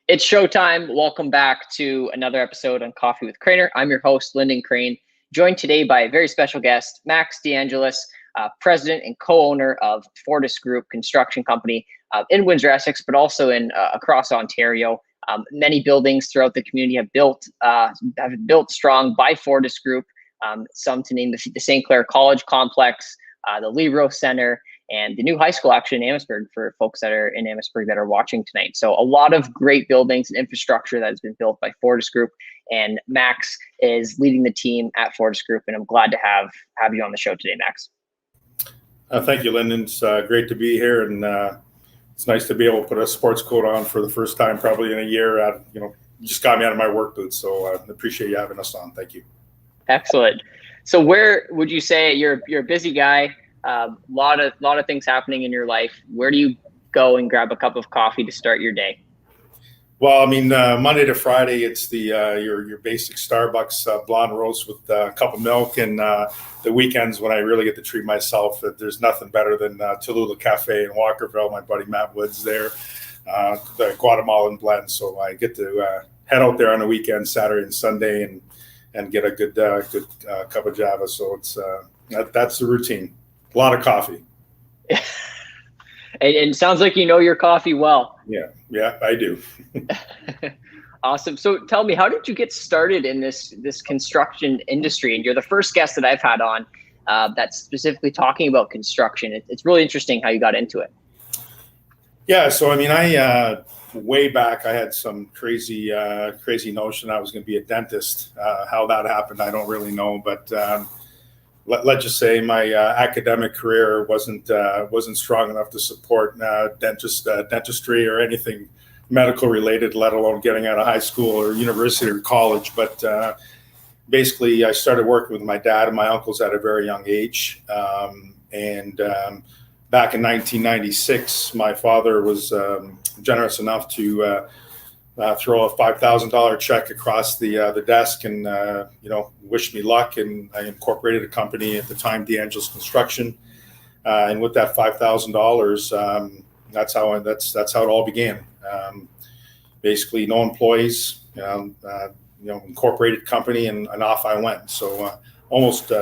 It's showtime. Welcome back to another episode on Coffee with Craner. I'm your host, Lyndon Crane, joined today by a very special guest, Max De Angelis, president and co-owner of Fortis Group Construction Company in Windsor, Essex, but also in across Ontario. Many buildings throughout the community have built strong by Fortis Group. Some to name the St. Clair College Complex, the Libro Center, and the new high school actually in Amherstburg for folks that are in Amherstburg that are watching tonight. So a lot of great buildings and infrastructure that has been built by Fortis Group, and Max is leading the team at Fortis Group, and I'm glad to have you on the show today, Max. Thank you, Lyndon. It's great to be here, and it's nice to be able to put a sports coat on for the first time probably in a year. You just got me out of my work boots, so I appreciate you having us on. Thank you. Excellent. So where would you say you're a busy guy? Lot of things happening in your life. Where do you go and grab a cup of coffee to start your day? Well, I mean, Monday to Friday, it's the your basic Starbucks blonde roast with a cup of milk, and the weekends when I really get to treat myself, there's nothing better than Tallulah Cafe in Walkerville. My buddy Matt Woods there, the Guatemalan blend. So I get to head out there on the weekend, Saturday and Sunday, and get a good cup of Java. So it's that's the routine. A lot of coffee. And it sounds like you know your coffee well. Yeah, I do. Awesome. So tell me, how did you get started in this construction industry? And you're the first guest that I've had on that's specifically talking about construction. It's really interesting how you got into it. Yeah, so I mean, I way back I had some crazy notion I was going to be a dentist. How that happened, I don't really know, but let's just say my academic career wasn't strong enough to support dentistry or anything medical related, let alone getting out of high school or university or college. But basically, I started working with my dad and my uncles at a very young age. And back in 1996, my father was generous enough to throw a $5,000 check across the desk and wish me luck, and I incorporated a company at the time, De Angelis Construction, and with that $5,000, that's how it all began. Basically, no employees, incorporated company, and off I went. So almost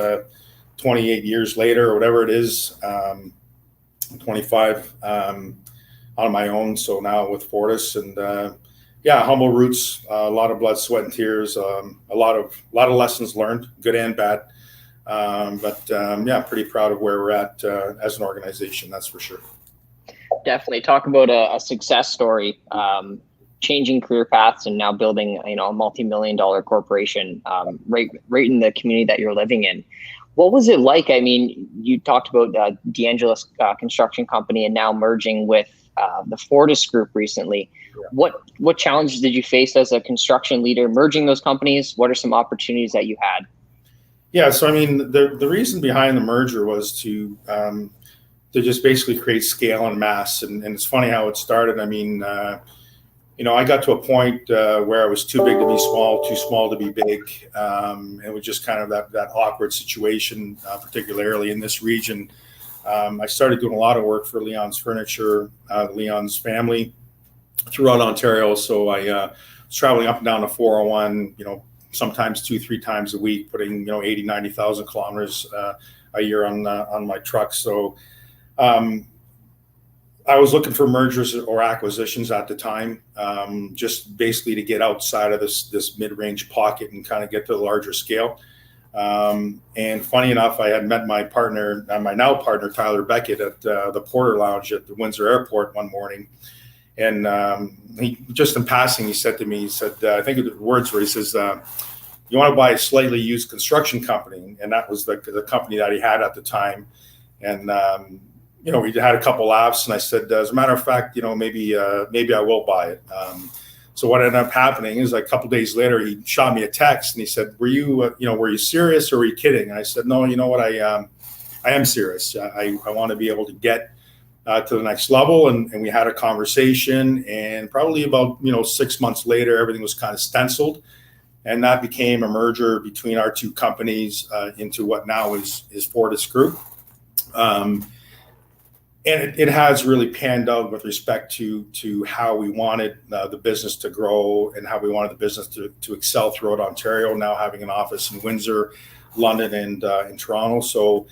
28 years later, or whatever it is, 25 on my own. So now with Fortis, and humble roots, a lot of blood, sweat, and tears, a lot of lessons learned, good and bad. Pretty proud of where we're at as an organization, that's for sure. Definitely. Talk about a success story, changing career paths and now building a multi-million-dollar corporation right in the community that you're living in. What was it like? I mean, you talked about De Angelis Construction Company and now merging with the Fortis Group recently. Yeah. What challenges did you face as a construction leader merging those companies? What are some opportunities that you had? Yeah, so I mean, the reason behind the merger was to just basically create scale and mass. And it's funny how it started. I mean, I got to a point where I was too big to be small, too small to be big. It was just kind of that awkward situation, particularly in this region. I started doing a lot of work for Leon's Furniture, Leon's family throughout Ontario. So I was traveling up and down the 401, sometimes 2-3 times a week, putting 80, 90,000 kilometers a year on my truck. So I was looking for mergers or acquisitions at the time, just basically to get outside of this mid-range pocket and kind of get to the larger scale. And funny enough, I had met my now partner, Tyler Beckett, at the Porter Lounge at the Windsor Airport one morning. And he, just in passing, he said to me, I think the words were, he says, you want to buy a slightly used construction company? And that was the company that he had at the time. And, we had a couple laughs, and I said, as a matter of fact, maybe I will buy it. So what ended up happening is, like, a couple days later, he shot me a text and he said, were you serious or were you kidding? And I said, no, you know what? I am serious. I want to be able to get to the next level. And we had a conversation, and probably about, 6 months later, everything was kind of stenciled, and that became a merger between our two companies into what now is Fortis Group. And it has really panned out with respect to how we wanted the business to grow and how we wanted the business to excel throughout Ontario, now having an office in Windsor, London, and in Toronto. So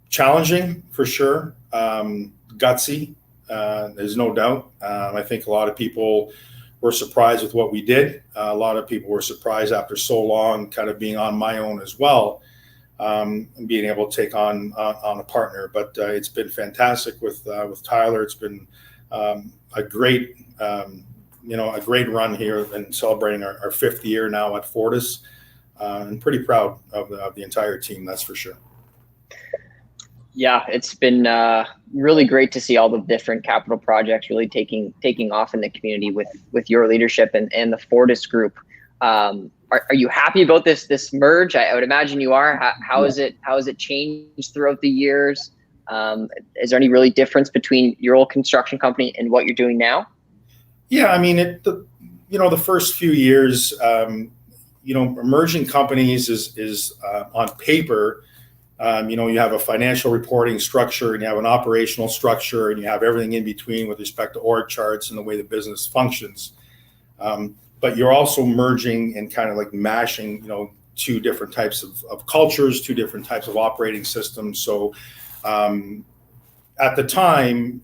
challenging for sure, gutsy, there's no doubt. I think a lot of people were surprised with what we did. A lot of people were surprised after so long kind of being on my own as well. And being able to take on a partner, but it's been fantastic with Tyler. It's been a great a great run here and celebrating our fifth year now at Fortis, and pretty proud of the entire team. That's for sure. Yeah, it's been really great to see all the different capital projects really taking off in the community with your leadership and the Fortis Group. Are you happy about this merge? I would imagine you are. How is it changed throughout the years? Is there any really difference between your old construction company and what you're doing now? Yeah, I mean, the first few years, merging companies is on paper. You have a financial reporting structure and you have an operational structure and you have everything in between with respect to org charts and the way the business functions. But you're also merging and kind of like mashing, two different types of cultures, two different types of operating systems. So at the time,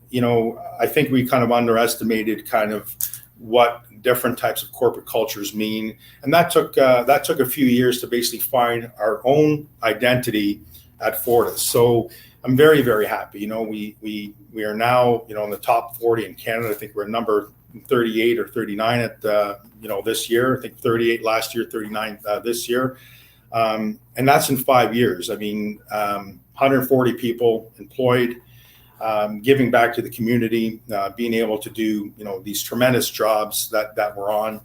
I think we kind of underestimated kind of what different types of corporate cultures mean. And that took a few years to basically find our own identity at Fortis. So I'm very, very happy. We are now, in the top 40 in Canada. I think we're number 38 or 39 at this year. I think 38 last year, 39 this year, and that's in 5 years. I mean, 140 people employed, giving back to the community, being able to do these tremendous jobs that we're on.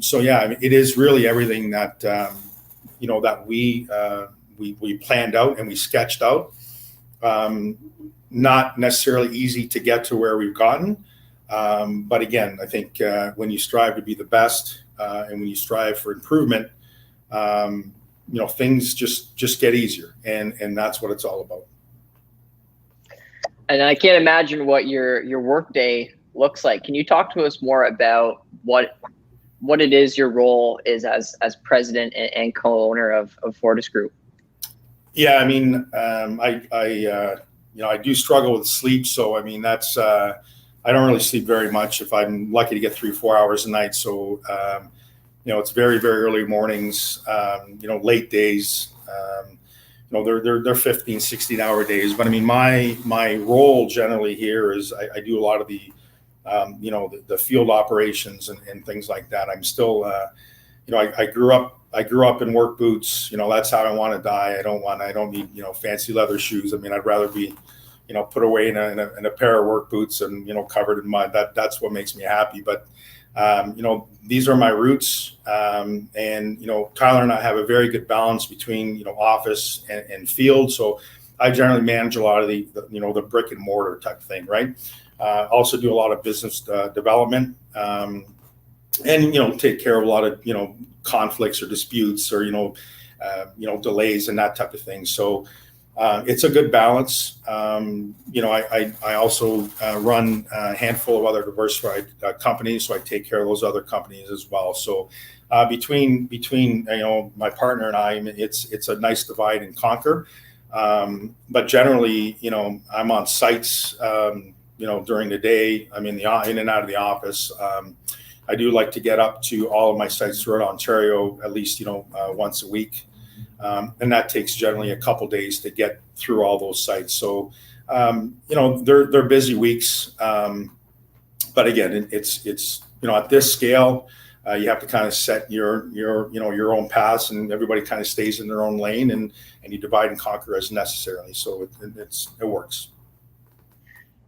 So yeah, I mean, it is really everything that that we planned out and we sketched out. Not necessarily easy to get to where we've gotten. But again, I think when you strive to be the best and when you strive for improvement, things just get easier, and that's what it's all about. And I can't imagine what your work day looks like. Can you talk to us more about what it is your role is as president and co-owner of Fortis Group? Yeah, I mean, I do struggle with sleep, so I mean that's. I don't really sleep very much. If I'm lucky to get 3-4 hours a night. So, it's very, very early mornings, late days, they're 15, 16 hour days. But I mean, my role generally here is I do a lot of the, the field operations and things like that. I'm still, I grew up in work boots. That's how I want to die. I don't need, fancy leather shoes. I mean, I'd rather be, put away in a pair of work boots and, covered in mud. That's what makes me happy. But, these are my roots. And, Tyler and I have a very good balance between, office and field. So I generally manage a lot of the brick and mortar type of thing. Right. Also do a lot of business development, and, take care of a lot of, conflicts or disputes or, delays and that type of thing. So, it's a good balance. I also run a handful of other diversified companies, so I take care of those other companies as well. So between my partner and I, it's a nice divide and conquer. But generally, I'm on sites, during the day. I'm in and out of the office. I do like to get up to all of my sites throughout Ontario at least once a week. And that takes generally a couple days to get through all those sites. So, they're busy weeks. But again, it's at this scale, you have to kind of set your own paths, and everybody kind of stays in their own lane, and you divide and conquer as necessarily. So it works.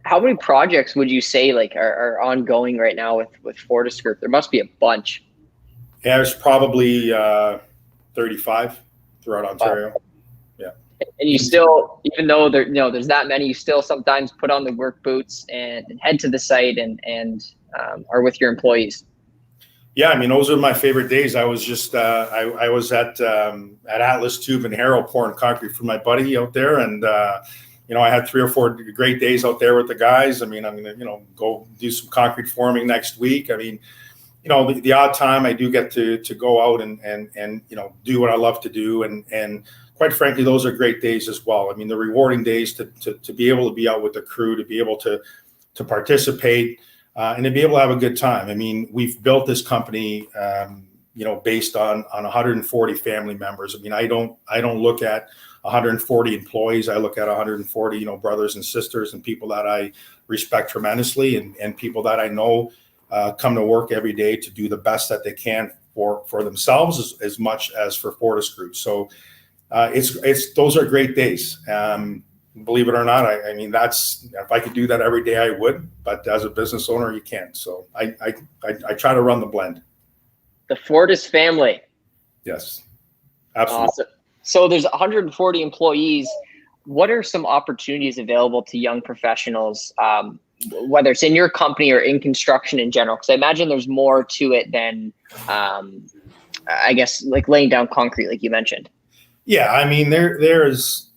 How many projects would you say are ongoing right now with Fortis Group? There must be a bunch. Yeah, there's probably 35 throughout Ontario. Wow. Yeah. And you still, even though there's that many, you still sometimes put on the work boots and head to the site and are with your employees. Yeah, I mean, those are my favorite days. I was just I was at Atlas Tube and Harrow pouring concrete for my buddy out there, and I had 3 or 4 great days out there with the guys. I mean, I'm going to, go do some concrete forming next week. I mean, the odd time I do get to go out and do what I love to do. And quite frankly, those are great days as well. I mean, the rewarding days to be able to be out with the crew, to be able to participate, and to be able to have a good time. I mean, we've built this company, based on 140 family members. I mean, I don't look at 140 employees. I look at 140, brothers and sisters and people that I respect tremendously, and people that I know come to work every day to do the best that they can for themselves as much as for Fortis Group. So those are great days. Believe it or not, I mean, if I could do that every day, I would. But as a business owner, you can't. So I try to run the blend. The Fortis family. Yes, absolutely. Awesome. So there's 140 employees. What are some opportunities available to young professionals, whether it's in your company or in construction in general? Because I imagine there's more to it than, I guess, like laying down concrete, like you mentioned. Yeah, I mean, there is,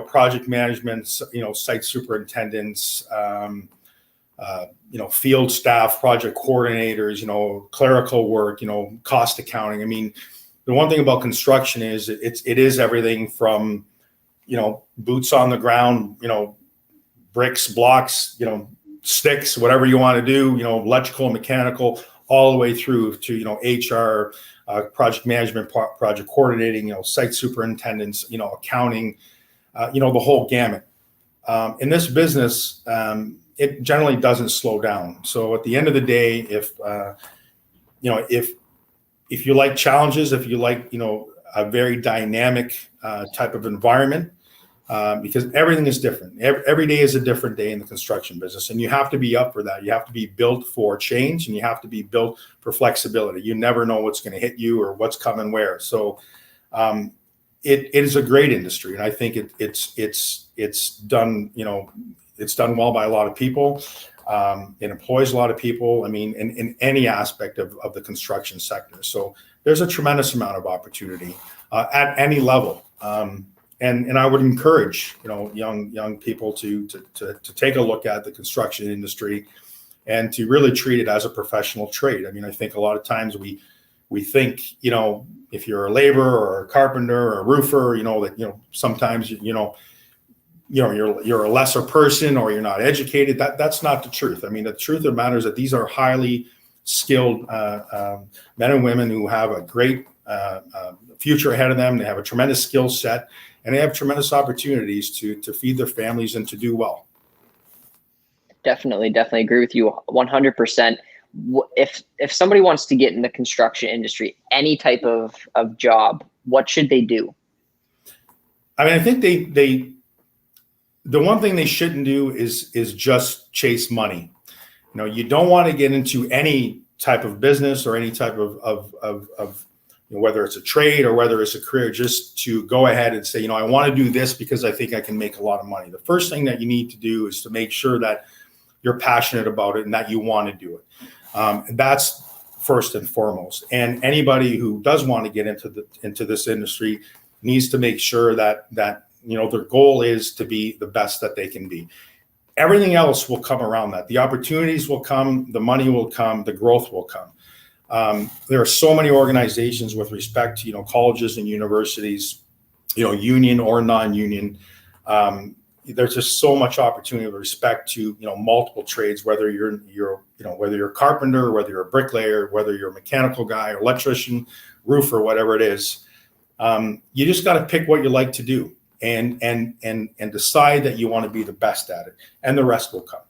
project management, site superintendents, field staff, project coordinators, clerical work, cost accounting. I mean, the one thing about construction is it is everything from, boots on the ground, bricks, blocks, sticks, whatever you want to do, electrical, mechanical, all the way through to, HR, project management, project coordinating, site superintendents, accounting, the whole gamut. In this business, it generally doesn't slow down. So at the end of the day, if you like challenges, if you like, a very dynamic type of environment, because everything is different. Every day is a different day in the construction business, and you have to be up for that. You have to be built for change, and you have to be built for flexibility. You never know what's going to hit you or what's coming where. So it is a great industry, and I think it's done. It's done well by a lot of people. It employs a lot of people. I mean, in any aspect of the construction sector. So there's a tremendous amount of opportunity at any level. And I would encourage, young people to take a look at the construction industry and to really treat it as a professional trade. I mean, I think a lot of times we think, if you're a laborer or a carpenter or a roofer, that, sometimes, you're a lesser person or you're not educated. That's not the truth. I mean, the truth of the matter is that these are highly skilled men and women who have a great future ahead of them. They have a tremendous skill set, and they have tremendous opportunities to feed their families and to do well. Definitely agree with you 100%. If somebody wants to get in the construction industry, any type of job, what should they do? I mean, I think the one thing they shouldn't do is just chase money. You don't want to get into any type of business or any type of whether it's a trade or whether it's a career, just to go ahead and say, I want to do this because I think I can make a lot of money. The first thing that you need to do is to make sure that you're passionate about it and that you want to do it. That's first and foremost. And anybody who does want to get into this industry needs to make sure that their goal is to be the best that they can be. Everything else will come around that. The opportunities will come, the money will come, the growth will come. There are so many organizations with respect to, colleges and universities, union or non-union. There's just so much opportunity with respect to, multiple trades, whether whether you're a carpenter, whether you're a bricklayer, whether you're a mechanical guy, or electrician, roofer, whatever it is. You just got to pick what you like to do and decide that you want to be the best at it, and the rest will come.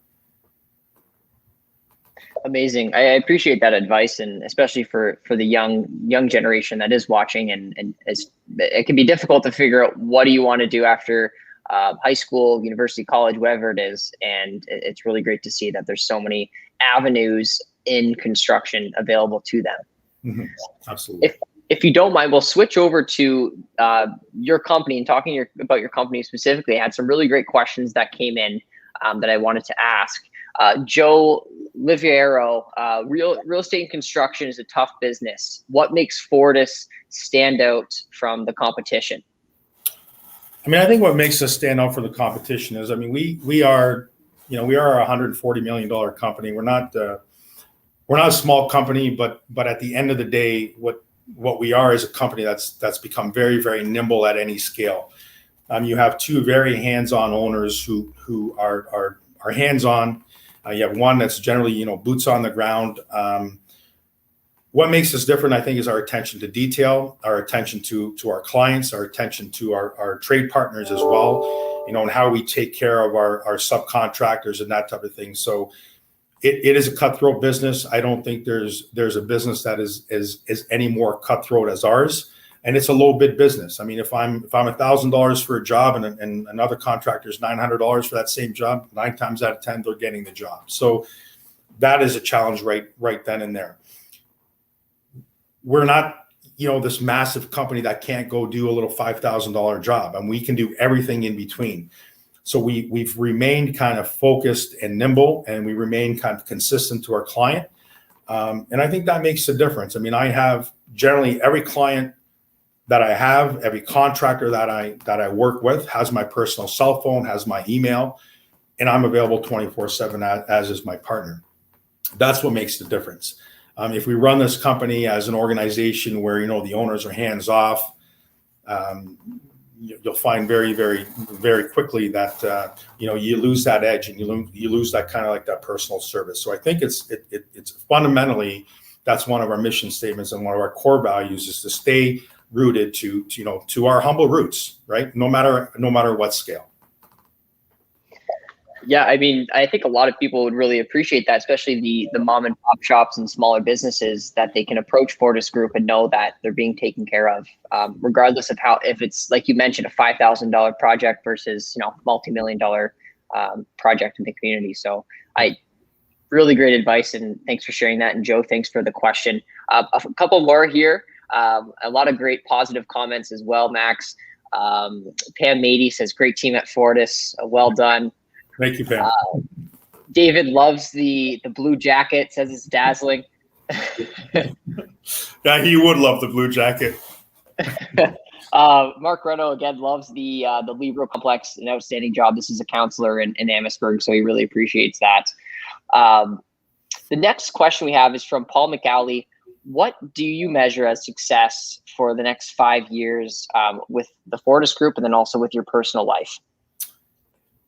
Amazing. I appreciate that advice, and especially for the young generation that is watching, and it can be difficult to figure out what do you want to do after high school, university, college, whatever it is. And it's really great to see that there's so many avenues in construction available to them. Mm-hmm. Absolutely. If you don't mind, we'll switch over to your company and talking about your company specifically. I had some really great questions that came in that I wanted to ask. Joe Liviero, real estate and construction is a tough business. What makes Fortis stand out from the competition? I mean, I think what makes us stand out for the competition is, I mean, we are, we are a $140 million company. We're not a small company, but at the end of the day, what we are is a company that's become very, very nimble at any scale. You have two very hands-on owners who are hands-on. You have one that's generally, boots on the ground. What makes us different, I think, is our attention to detail, our attention to our clients, our attention to our trade partners as well, and how we take care of our subcontractors and that type of thing. So it is a cutthroat business. I don't think there's a business that is any more cutthroat as ours. And it's a low bid business. I mean, if I'm $1,000 for a job and another contractor is $900 for that same job, 9 times out of 10 they're getting the job. So that is a challenge right then and there. We're not, this massive company that can't go do a little $5,000 job, and we can do everything in between. So we've remained kind of focused and nimble, and we remain kind of consistent to our client. And I think that makes a difference. I mean, I have generally every client that I have, every contractor that I work with has my personal cell phone, has my email, and I'm available 24/7 as is my partner. That's what makes the difference. If we run this company as an organization where, the owners are hands off, you'll find very, very, very quickly that, you lose that edge and you lose that kind of like that personal service. So I think it's fundamentally, that's one of our mission statements, and one of our core values is to stay rooted to our humble roots, right? No matter what scale. Yeah, I mean, I think a lot of people would really appreciate that, especially the mom and pop shops and smaller businesses, that they can approach Fortis Group and know that they're being taken care of, regardless of if it's, like you mentioned, a $5,000 project versus, multi-million-dollar project in the community. So really great advice, and thanks for sharing that. And Joe, thanks for the question. A couple more here. A lot of great positive comments as well, Max. Pam Mady says, great team at Fortis. Well done. Thank you, Pam. David loves the blue jacket, says it's dazzling. Yeah, he would love the blue jacket. Mark Reno again loves the Libro Complex, an outstanding job. This is a counselor in Amherstburg, so he really appreciates that. The next question we have is from Paul McAuley. What do you measure as success for the next 5 years with the Fortis Group, and then also with your personal life?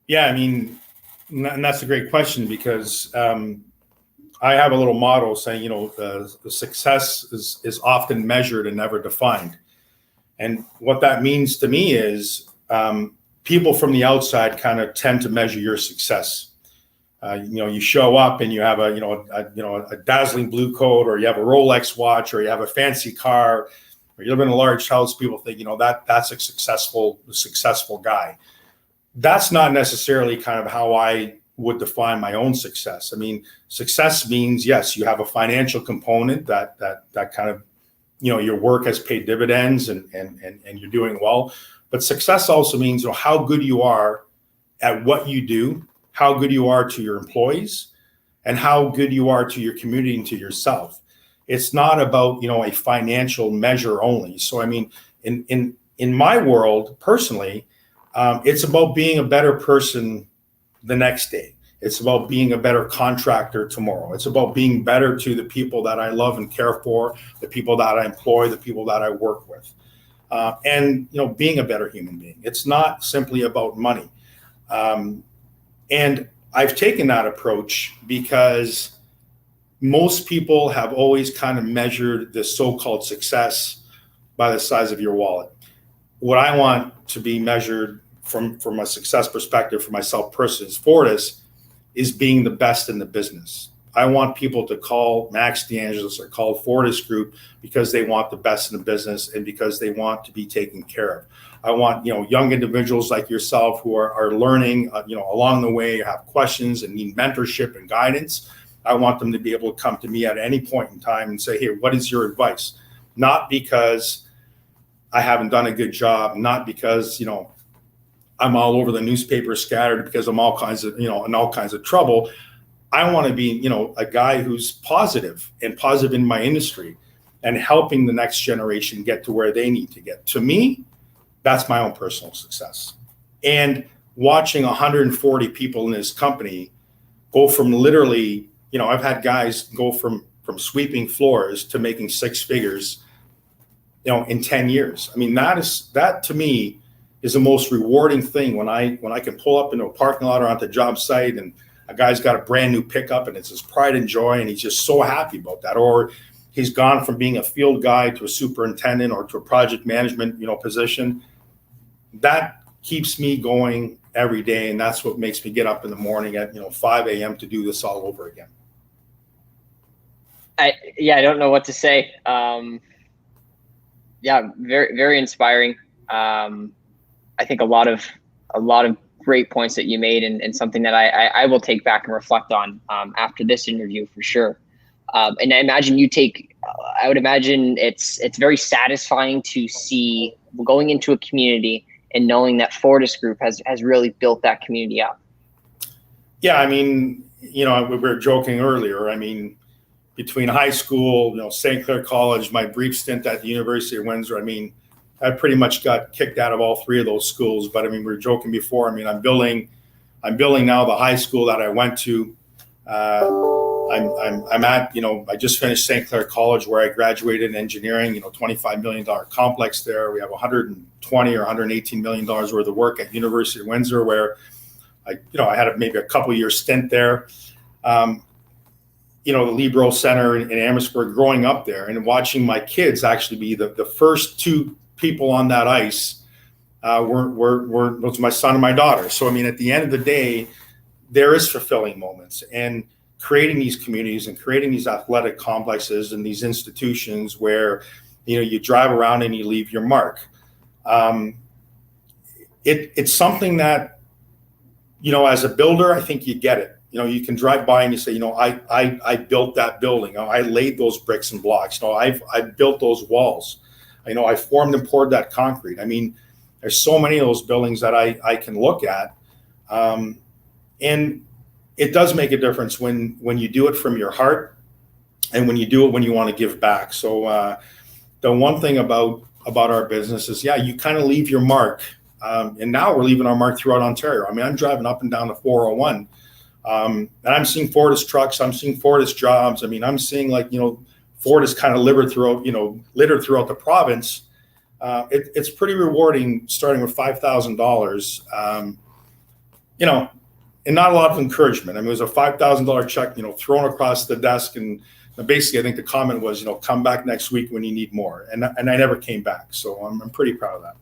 Yeah, I mean, and that's a great question, because I have a little motto saying, the success is often measured and never defined. And what that means to me is people from the outside kind of tend to measure your success. You show up and you have a dazzling blue coat, or you have a Rolex watch, or you have a fancy car, or you live in a large house. People think, that's a successful guy. That's not necessarily kind of how I would define my own success. I mean, success means, yes, you have a financial component that kind of, your work has paid dividends and you're doing well. But success also means, how good you are at what you do, how good you are to your employees, and how good you are to your community and to yourself. It's not about, a financial measure only. So, I mean, in my world, personally, it's about being a better person the next day. It's about being a better contractor tomorrow. It's about being better to the people that I love and care for, the people that I employ, the people that I work with, and being a better human being. It's not simply about money. And I've taken that approach because most people have always kind of measured this so-called success by the size of your wallet. What I want to be measured from a success perspective for myself personally as Fortis is being the best in the business. I want people to call Max De Angelis or call Fortis Group because they want the best in the business and because they want to be taken care of. I want, young individuals like yourself who are learning, along the way, have questions and need mentorship and guidance. I want them to be able to come to me at any point in time and say, hey, what is your advice? Not because I haven't done a good job, not because, I'm all over the newspaper scattered because I'm all kinds of, in all kinds of trouble. I want to be, a guy who's positive in my industry and helping the next generation get to where they need to get. To me, That's my own personal success. And watching 140 people in his company go from literally, I've had guys go from sweeping floors to making six figures, in 10 years. I mean, that to me is the most rewarding thing when I can pull up into a parking lot or onto a job site and a guy's got a brand new pickup and it's his pride and joy and he's just so happy about that. Or he's gone from being a field guy to a superintendent or to a project management, position. That keeps me going every day, and that's what makes me get up in the morning at 5 a.m. to do this all over again. I don't know what to say. Very, very inspiring. I think a lot of great points that you made, and something that I will take back and reflect on after this interview for sure. And I imagine I would imagine it's very satisfying to see going into a community and knowing that Fortis Group has really built that community up. Yeah, I mean, we were joking earlier. I mean, between high school, St. Clair College, my brief stint at the University of Windsor, I mean, I pretty much got kicked out of all three of those schools. But I mean, we were joking before. I mean, I'm building now the high school that I went to. I'm at, I just finished St. Clair College where I graduated in engineering, $25 million complex there. We have $120 or $118 million worth of work at University of Windsor where I had maybe a couple year stint there. The Libro Center in Amherstburg, growing up there and watching my kids actually be the first two people on that ice was my son and my daughter. So, I mean, at the end of the day, there is fulfilling moments, and creating these communities and creating these athletic complexes and these institutions where, you drive around and you leave your mark. It's something that, as a builder, I think you get it. You can drive by and you say, I built that building. I laid those bricks and blocks. I built those walls. I formed and poured that concrete. I mean, there's so many of those buildings that I can look at. And it does make a difference when you do it from your heart and when you do it when you want to give back. So the one thing about our business is, you kind of leave your mark. And now we're leaving our mark throughout Ontario. I mean, I'm driving up and down the 401. And I'm seeing Fortis trucks. I'm seeing Fortis jobs. I mean, I'm seeing Fortis kind of littered throughout the province. It's pretty rewarding starting with $5,000, and not a lot of encouragement. I mean, it was a $5,000 check, thrown across the desk. And basically, I think the comment was, come back next week when you need more. And I never came back. So I'm pretty proud of that.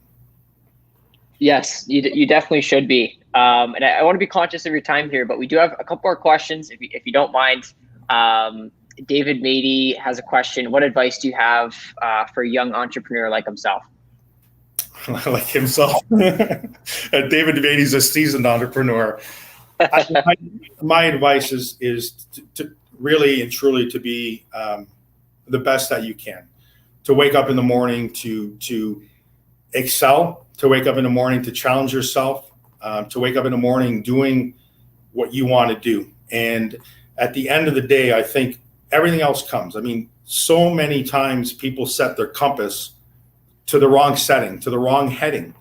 Yes, you definitely should be. And I want to be conscious of your time here, but we do have a couple more questions, if you don't mind. David Mady has a question. What advice do you have for a young entrepreneur like himself? Like himself? David Mady's a seasoned entrepreneur. My advice is to really and truly to be the best that you can. To wake up in the morning to excel, to wake up in the morning to challenge yourself, to wake up in the morning doing what you want to do. And at the end of the day, I think everything else comes. I mean, so many times people set their compass to the wrong setting, to the wrong heading.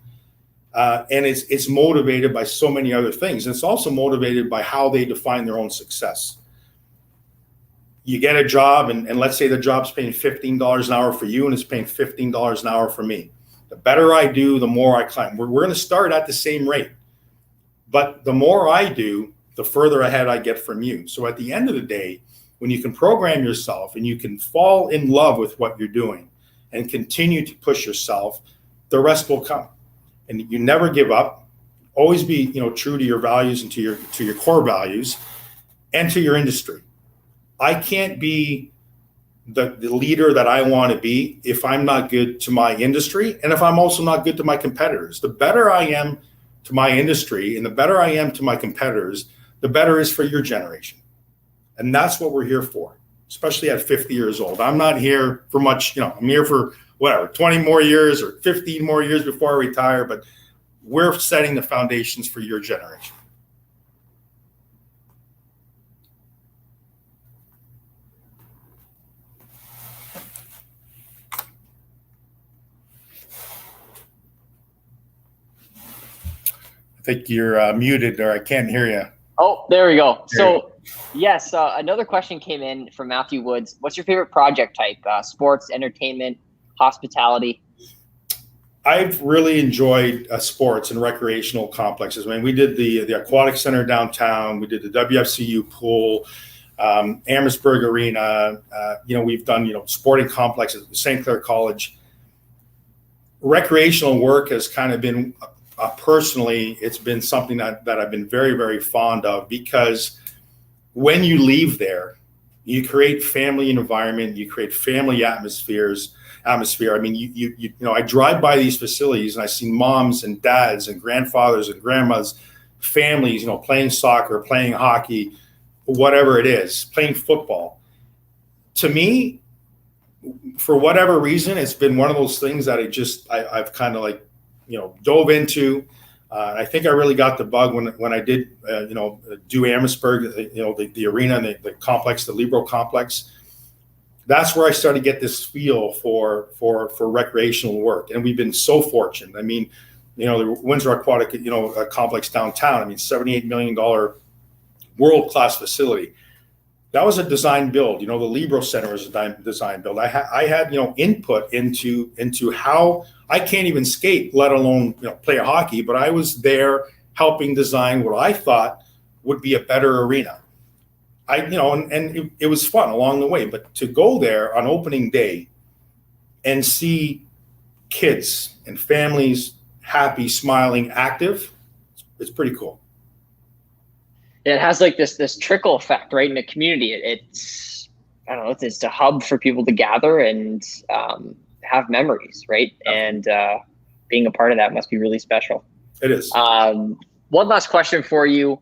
And it's motivated by so many other things. And it's also motivated by how they define their own success. You get a job, and let's say the job's paying $15 an hour for you, and it's paying $15 an hour for me. The better I do, the more I climb. We're going to start at the same rate. But the more I do, the further ahead I get from you. So at the end of the day, when you can program yourself and you can fall in love with what you're doing and continue to push yourself, the rest will come. And you never give up. Always be, true to your values and to your core values and to your industry. I can't be the leader that I want to be if I'm not good to my industry and if I'm also not good to my competitors. The better I am to my industry and the better I am to my competitors, the better is for your generation. And that's what we're here for, especially at 50 years old. I'm not here for much, I'm here for 20 more years or 15 more years before I retire, but we're setting the foundations for your generation. think you're muted, or I can't hear you. Oh, there we go. So, yes, another question came in from Matthew Woods. What's your favorite project type? Sports, entertainment, hospitality? I've really enjoyed sports and recreational complexes. I mean, we did the aquatic center downtown. We did the WFCU pool, Amherstburg Arena. We've done sporting complexes at St. Clair College. Recreational work has kind of been personally, it's been something that I've been very, very fond of, because when you leave there, you create family environment, you create family atmosphere. I mean, I drive by these facilities and I see moms and dads and grandfathers and grandmas, families, playing soccer, playing hockey, whatever it is, playing football. To me, for whatever reason, it's been one of those things that I've kind of dove into. I think I really got the bug when I did, do Amherstburg, the arena and the complex, the Libro complex. That's where I started to get this feel for recreational work. And we've been so fortunate. I mean, the Windsor Aquatic, complex downtown, I mean, $78 million world-class facility. That was a design build. The Libro Center was a design build. I had input into how I can't even skate, let alone play a hockey. But I was there helping design what I thought would be a better arena. It was fun along the way. But to go there on opening day and see kids and families happy, smiling, active, it's pretty cool. It has like this trickle effect, right, in the community. It's a hub for people to gather and have memories, right? And being a part of that must be really special. It is. One last question for you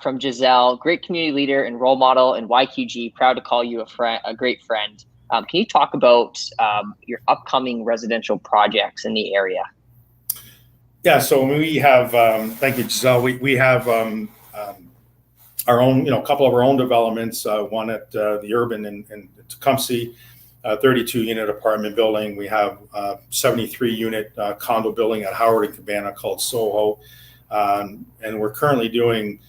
from Giselle. Great community leader and role model in YQG. Proud to call you a great friend. Can you talk about your upcoming residential projects in the area? Yeah, so we have, thank you, Giselle. We have our own, a couple of our own developments, one at the Urban in Tecumseh, 32-unit apartment building. We have 73-unit condo building at Howard and Cabana called Soho. And we're currently doing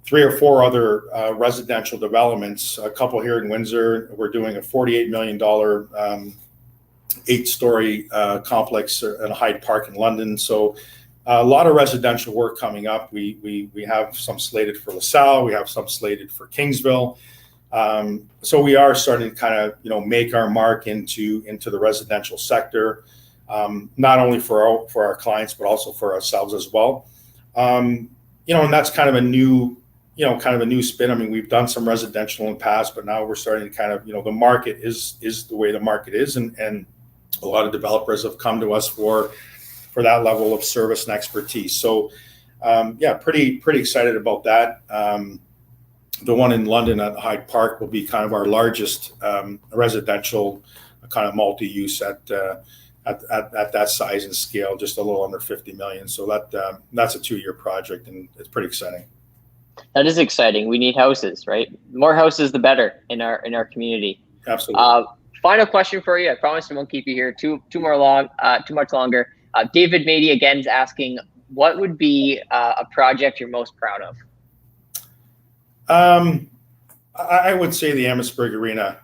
3 or 4 other residential developments, a couple here in Windsor. We're doing a $48 million 8-story complex in Hyde Park in London. So a lot of residential work coming up. We have some slated for LaSalle. We have some slated for Kingsville. So we are starting to kind of make our mark into the residential sector, not only for our clients but also for ourselves as well. And that's kind of a new spin. I mean, we've done some residential in the past, but now we're starting to kind of the market is the way the market is, and a lot of developers have come to us for that level of service and expertise. So, pretty excited about that. The one in London at Hyde Park will be kind of our largest residential kind of multi-use at that size and scale, just a little under 50 million. So that's a 2-year project, and it's pretty exciting. That is exciting. We need houses, right? The more houses, the better in our community. Absolutely. Final question for you. I promise I won't keep you here too much longer. David Mady again is asking, what would be a project you're most proud of? I would say the Amherstburg Arena,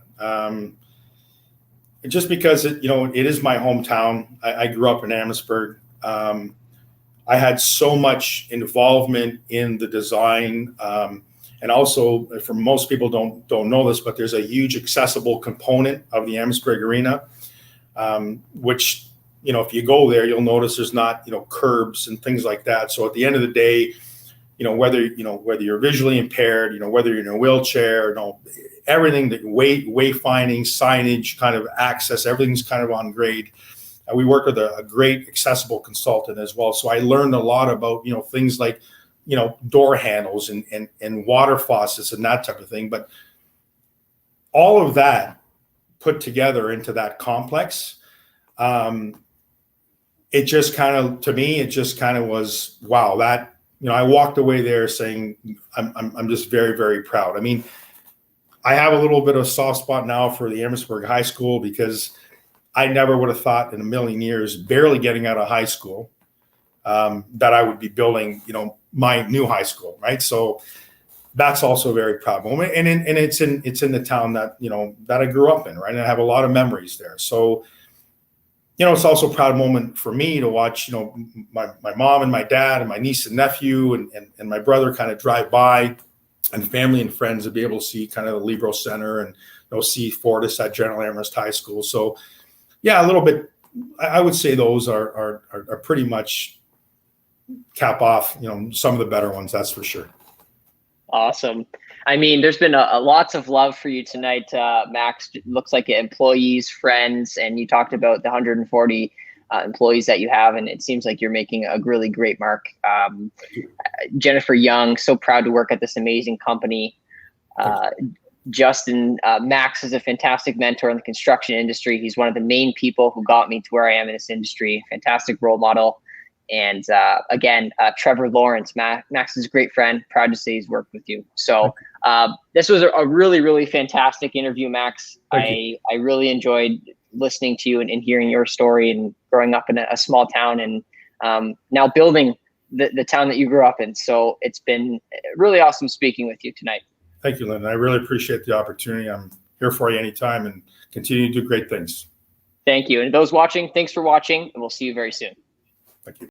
just because it is my hometown. I grew up in Amherstburg. I had so much involvement in the design, and also, for most people don't know this, but there's a huge accessible component of the Amherstburg Arena, which if you go there, you'll notice there's not curbs and things like that. So at the end of the day, whether you're visually impaired, whether you're in a wheelchair, everything, that wayfinding, signage, kind of access, everything's kind of on grade. We work with a great accessible consultant as well. So I learned a lot about, things like, door handles and water faucets and that type of thing. But all of that put together into that complex, it just kind of was, wow, that, I walked away there saying, I'm just very, very proud. I mean, I have a little bit of a soft spot now for the Amherstburg High School, because I never would have thought in a million years, barely getting out of high school, that I would be building, my new high school, right? So that's also a very proud moment, and it's in the town that that I grew up in, right? And I have a lot of memories there. So it's also a proud moment for me to watch, my mom and my dad and my niece and nephew and my brother kind of drive by, and family and friends to be able to see kind of the Libro Center and see Fortis at General Amherst High School. So yeah, a little bit. I would say those are pretty much cap off, some of the better ones. That's for sure. Awesome. I mean, there's been a lots of love for you tonight, Max. It looks like employees, friends, and you talked about the 140 employees that you have, and it seems like you're making a really great mark. Jennifer Young, so proud to work at this amazing company. Justin, Max is a fantastic mentor in the construction industry. He's one of the main people who got me to where I am in this industry. Fantastic role model. And again, Trevor Lawrence, Max's great friend, proud to say he's worked with you. So this was a really, really fantastic interview, Max. I really enjoyed listening to you and hearing your story and growing up in a small town and now building the town that you grew up in. So it's been really awesome speaking with you tonight. Thank you, Lyndon. I really appreciate the opportunity. I'm here for you anytime and continue to do great things. Thank you. And those watching, thanks for watching, and we'll see you very soon. Thank you.